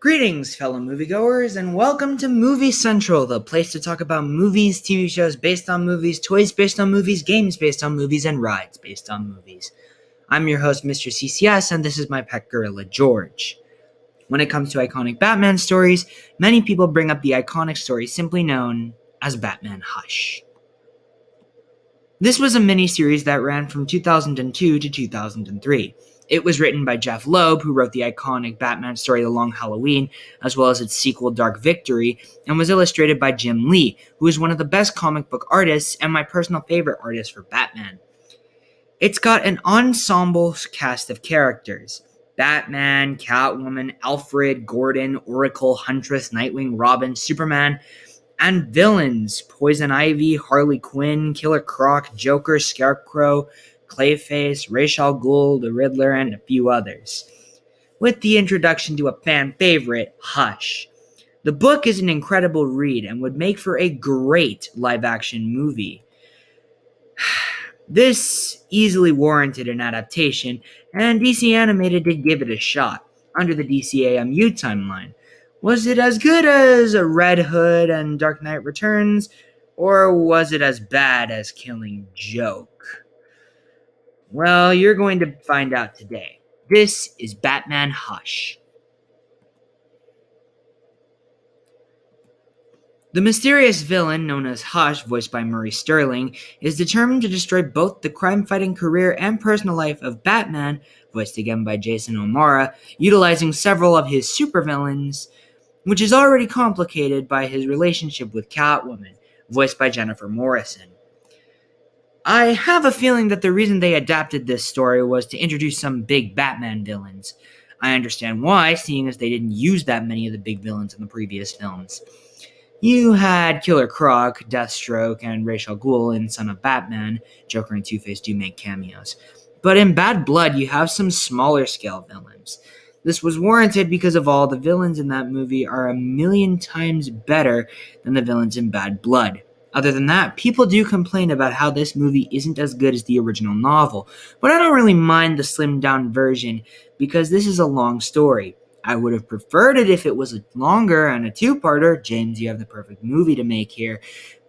Greetings, fellow moviegoers, and welcome to Movie Central, the place to talk about movies, TV shows based on movies, toys based on movies, games based on movies, and rides based on movies. I'm your host, Mr. CCS, and this is my pet gorilla, George. When it comes to iconic Batman stories, many people bring up the iconic story simply known as Batman Hush. This was a miniseries that ran from 2002 to 2003. It was written by Jeff Loeb, who wrote the iconic Batman story The Long Halloween, as well as its sequel Dark Victory, and was illustrated by Jim Lee, who is one of the best comic book artists and my personal favorite artist for Batman. It's got an ensemble cast of characters: Batman, Catwoman, Alfred, Gordon, Oracle, Huntress, Nightwing, Robin, Superman, and villains: Poison Ivy, Harley Quinn, Killer Croc, Joker, Scarecrow, Clayface, Ra's al Ghul, the Riddler, and a few others. With the introduction to a fan favorite, Hush. The book is an incredible read and would make for a great live-action movie. This easily warranted an adaptation, and DC Animated did give it a shot, under the DCAMU timeline. Was it as good as Red Hood and Dark Knight Returns, or was it as bad as Killing Joke? Well, you're going to find out today. This is Batman Hush. The mysterious villain, known as Hush, voiced by Murray Sterling, is determined to destroy both the crime-fighting career and personal life of Batman, voiced again by Jason O'Mara, utilizing several of his supervillains, which is already complicated by his relationship with Catwoman, voiced by Jennifer Morrison. I have a feeling that the reason they adapted this story was to introduce some big Batman villains. I understand why, seeing as they didn't use that many of the big villains in the previous films. You had Killer Croc, Deathstroke, and Ra's al Ghul in Son of Batman. Joker and Two-Face do make cameos. But in Bad Blood, you have some smaller scale villains. This was warranted because of all the villains in that movie are a million times better than the villains in Bad Blood. Other than that, people do complain about how this movie isn't as good as the original novel, but I don't really mind the slimmed down version because this is a long story. I would have preferred it if it was longer and a two-parter. James, you have the perfect movie to make here.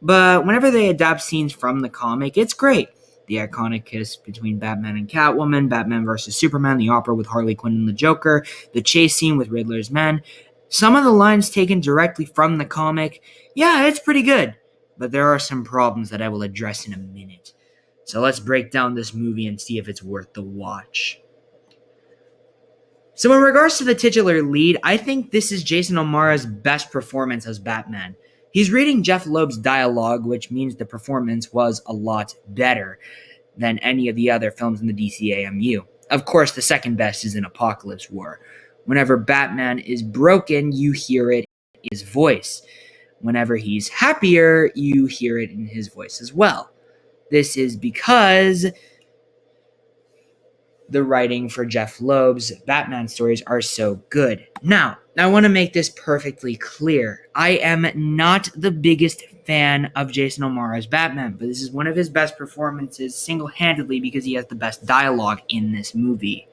But whenever they adapt scenes from the comic, it's great. The iconic kiss between Batman and Catwoman, Batman vs. Superman, the opera with Harley Quinn and the Joker, the chase scene with Riddler's men. Some of the lines taken directly from the comic, yeah, it's pretty good. But there are some problems that I will address in a minute. So let's break down this movie and see if it's worth the watch. So in regards to the titular lead, I think this is Jason O'Mara's best performance as Batman. He's reading Jeff Loeb's dialogue, which means the performance was a lot better than any of the other films in the DCAMU. Of course, the second best is in Apocalypse War. Whenever Batman is broken, you hear it in his voice. Whenever he's happier, you hear it in his voice as well. This is because the writing for Jeff Loeb's Batman stories are so good. Now, I want to make this perfectly clear. I am not the biggest fan of Jason O'Mara's Batman, but this is one of his best performances single-handedly because he has the best dialogue in this movie.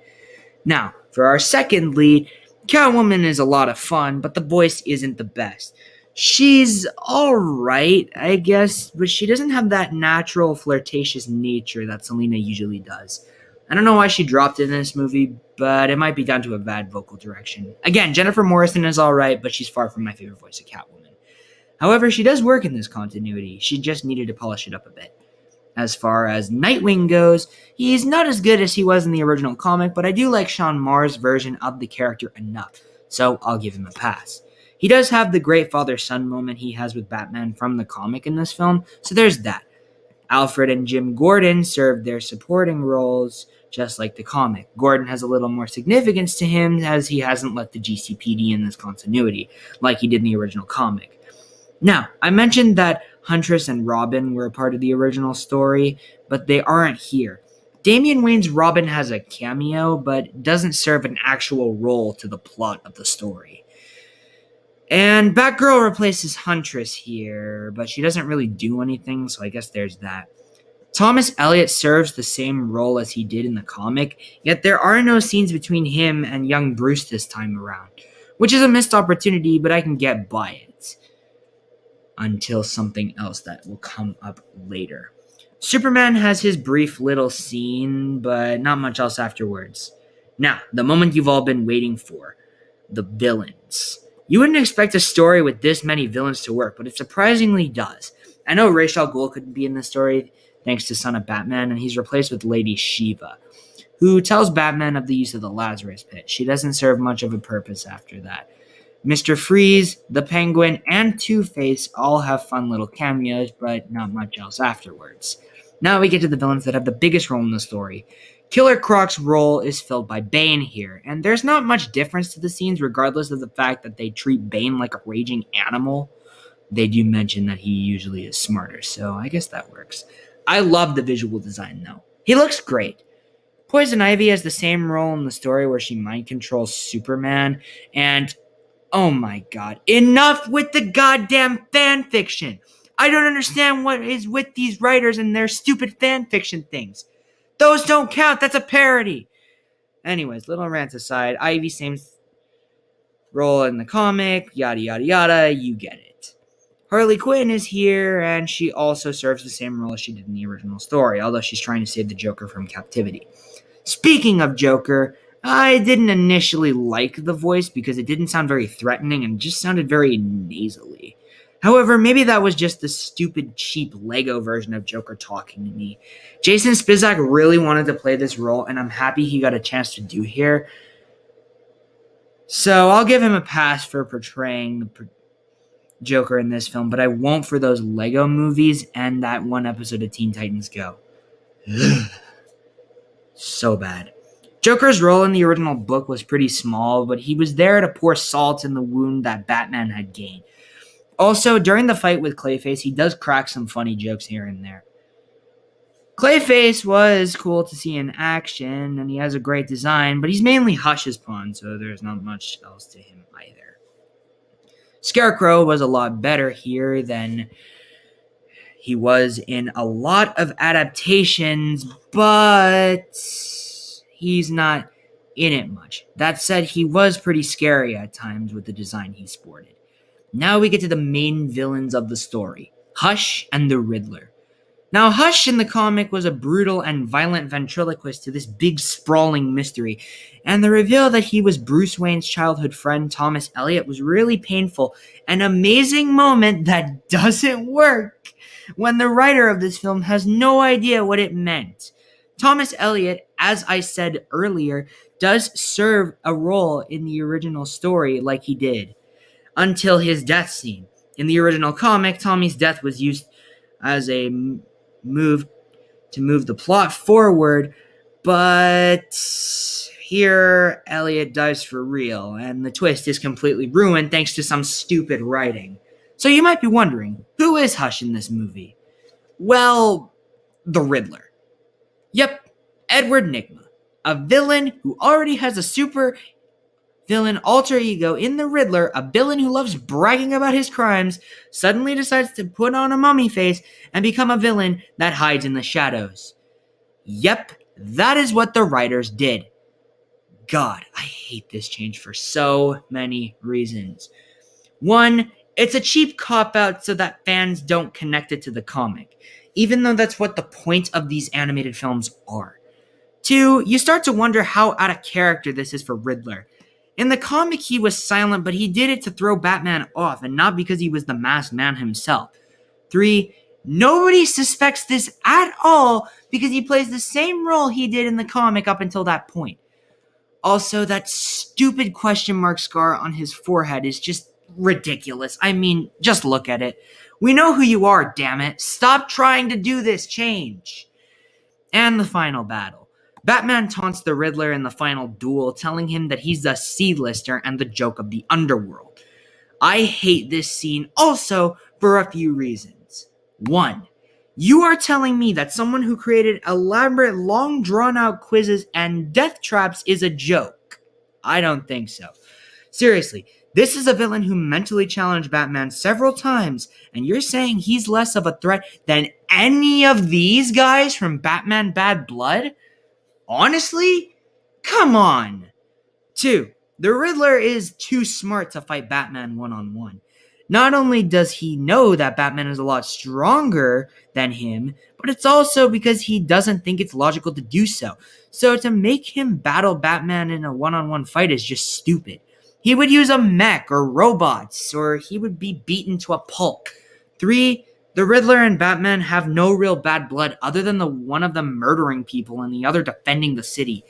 Now, for our second lead, Catwoman is a lot of fun, but the voice isn't the best. She's alright, I guess, but she doesn't have that natural flirtatious nature that Selena usually does. I don't know why she dropped it in this movie, but it might be down to a bad vocal direction. Again, Jennifer Morrison is alright, but she's far from my favorite voice of Catwoman. However, she does work in this continuity. She just needed to polish it up a bit. As far as Nightwing goes, he's not as good as he was in the original comic, but I do like Sean Marr's version of the character enough, so I'll give him a pass. He does have the great father-son moment he has with Batman from the comic in this film, so there's that. Alfred and Jim Gordon served their supporting roles just like the comic. Gordon has a little more significance to him as he hasn't left the GCPD in this continuity, like he did in the original comic. Now, I mentioned that Huntress and Robin were a part of the original story, but they aren't here. Damian Wayne's Robin has a cameo, but doesn't serve an actual role to the plot of the story. And Batgirl replaces Huntress here, but she doesn't really do anything, so I guess there's that. Thomas Elliot serves the same role as he did in the comic, yet there are no scenes between him and young Bruce this time around. which is a missed opportunity, but I can get by it until something else that will come up later. Superman has his brief little scene, but not much else afterwards. Now, the moment you've all been waiting for, the villains. You wouldn't expect a story with this many villains to work, but it surprisingly does. I know Ra's al Ghul couldn't be in this story thanks to Son of Batman, and he's replaced with Lady Shiva, who tells Batman of the use of the Lazarus Pit. She doesn't serve much of a purpose after that. Mr. Freeze, the Penguin, and Two-Face all have fun little cameos, but not much else afterwards. Now we get to the villains that have the biggest role in the story. Killer Croc's role is filled by Bane here, and there's not much difference to the scenes regardless of the fact that they treat Bane like a raging animal. They do mention that he usually is smarter, so I guess that works. I love the visual design, though. He looks great. Poison Ivy has the same role in the story where she mind controls Superman, and oh my god, enough with the goddamn fan fiction! I don't understand what is with these writers and their stupid fan fiction things. Those don't count, that's a parody! Anyways, little rants aside, Ivy same role in the comic, yada yada yada, you get it. Harley Quinn is here, and she also serves the same role as she did in the original story, although she's trying to save the Joker from captivity. Speaking of Joker, I didn't initially like the voice because it didn't sound very threatening and just sounded very nasally. However, maybe that was just the stupid, cheap Lego version of Joker talking to me. Jason Spizak really wanted to play this role, and I'm happy he got a chance to do here. So I'll give him a pass for portraying the Joker in this film, but I won't for those Lego movies and that one episode of Teen Titans Go. So bad. Joker's role in the original book was pretty small, but he was there to pour salt in the wound that Batman had gained. Also, during the fight with Clayface, he does crack some funny jokes here and there. Clayface was cool to see in action, and he has a great design, but he's mainly Hush's pawn, so there's not much else to him either. Scarecrow was a lot better here than he was in a lot of adaptations, but he's not in it much. That said, he was pretty scary at times with the design he sported. Now we get to the main villains of the story, Hush and the Riddler. Now, Hush in the comic was a brutal and violent ventriloquist to this big sprawling mystery, and the reveal that he was Bruce Wayne's childhood friend Thomas Elliot was really painful, an amazing moment that doesn't work when the writer of this film has no idea what it meant. Thomas Elliot, as I said earlier, does serve a role in the original story like he did, until his death scene. In the original comic, Tommy's death was used as a move to move the plot forward, but here Elliot dies for real, and the twist is completely ruined thanks to some stupid writing. So you might be wondering, who is Hush in this movie? Well, the Riddler. Yep, Edward Nygma, a villain who already has a super villain alter ego in the Riddler, a villain who loves bragging about his crimes, suddenly decides to put on a mummy face and become a villain that hides in the shadows. Yep, that is what the writers did. God, I hate this change for so many reasons. One, it's a cheap cop-out so that fans don't connect it to the comic, even though that's what the point of these animated films are. Two, you start to wonder how out of character this is for Riddler. In the comic, he was silent, but he did it to throw Batman off, and not because he was the masked man himself. 3, nobody suspects this at all because he plays the same role he did in the comic up until that point. Also, that stupid question mark scar on his forehead is just ridiculous. I mean, just look at it. We know who you are, damn it. Stop trying to do this change. And the final battle. Batman taunts the Riddler in the final duel, telling him that he's a C-lister and the joke of the underworld. I hate this scene also for a few reasons. 1, you are telling me that someone who created elaborate, long drawn-out quizzes and death traps is a joke. I don't think so. Seriously, this is a villain who mentally challenged Batman several times, and you're saying he's less of a threat than any of these guys from Batman Bad Blood? Honestly? Come on. 2, The Riddler is too smart to fight Batman one-on-one. Not only does he know that Batman is a lot stronger than him, but it's also because he doesn't think it's logical to do so. So to make him battle Batman in a one-on-one fight is just stupid. He would use a mech or robots, or he would be beaten to a pulp. 3. The Riddler and Batman have no real bad blood other than the one of them murdering people and the other defending the city.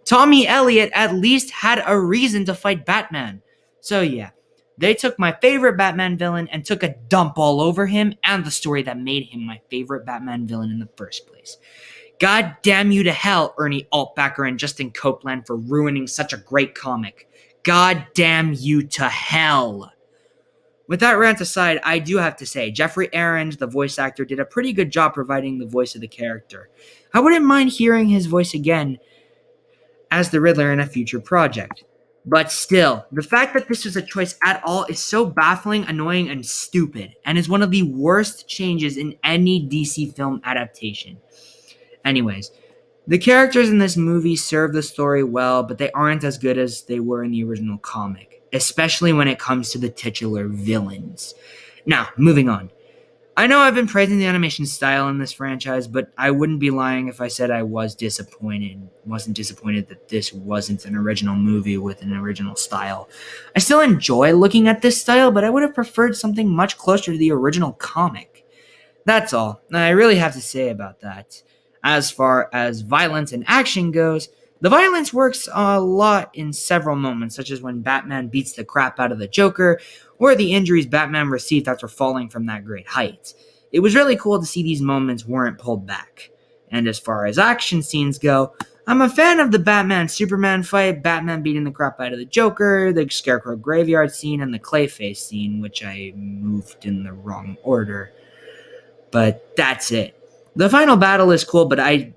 Tommy Elliot at least had a reason to fight Batman. So yeah, they took my favorite Batman villain and took a dump all over him and the story that made him my favorite Batman villain in the first place. God damn you to hell, Ernie Altbacker and Justin Copeland, for ruining such a great comic. God damn you to hell. With that rant aside, I do have to say, Jeffrey Arend, the voice actor, did a pretty good job providing the voice of the character. I wouldn't mind hearing his voice again as the Riddler in a future project. But still, the fact that this was a choice at all is so baffling, annoying, and stupid, and is one of the worst changes in any DC film adaptation. Anyways, the characters in this movie serve the story well, but they aren't as good as they were in the original comic, especially when it comes to the titular villains. Now, moving on. I know I've been praising the animation style in this franchise, but I wouldn't be lying if I said I wasn't disappointed that this wasn't an original movie with an original style. I still enjoy looking at this style, but I would have preferred something much closer to the original comic. That's all I really have to say about that. As far as violence and action goes, the violence works a lot in several moments, such as when Batman beats the crap out of the Joker, or the injuries Batman received after falling from that great height. It was really cool to see these moments weren't pulled back. And as far as action scenes go, I'm a fan of the Batman-Superman fight, Batman beating the crap out of the Joker, the Scarecrow graveyard scene, and the Clayface scene, which I moved in the wrong order. But that's it. The final battle is cool, but I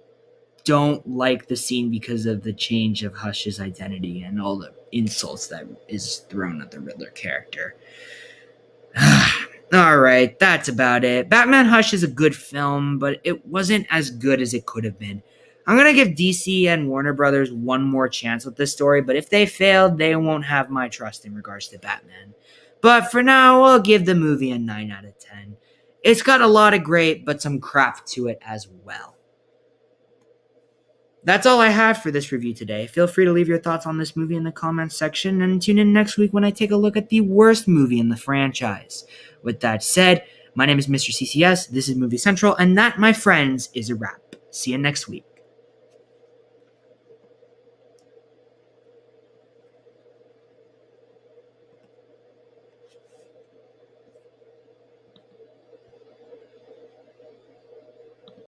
don't like the scene because of the change of Hush's identity and all the insults that is thrown at the Riddler character. Alright, that's about it. Batman Hush is a good film, but it wasn't as good as it could have been. I'm gonna give DC and Warner Brothers one more chance with this story, but if they failed, they won't have my trust in regards to Batman. But for now, I'll give the movie a 9 out of 10. It's got a lot of great, but some crap to it as well. That's all I have for this review today. Feel free to leave your thoughts on this movie in the comments section, and tune in next week when I take a look at the worst movie in the franchise. With that said, my name is Mr. CCS, this is Movie Central, and that, my friends, is a wrap. See you next week.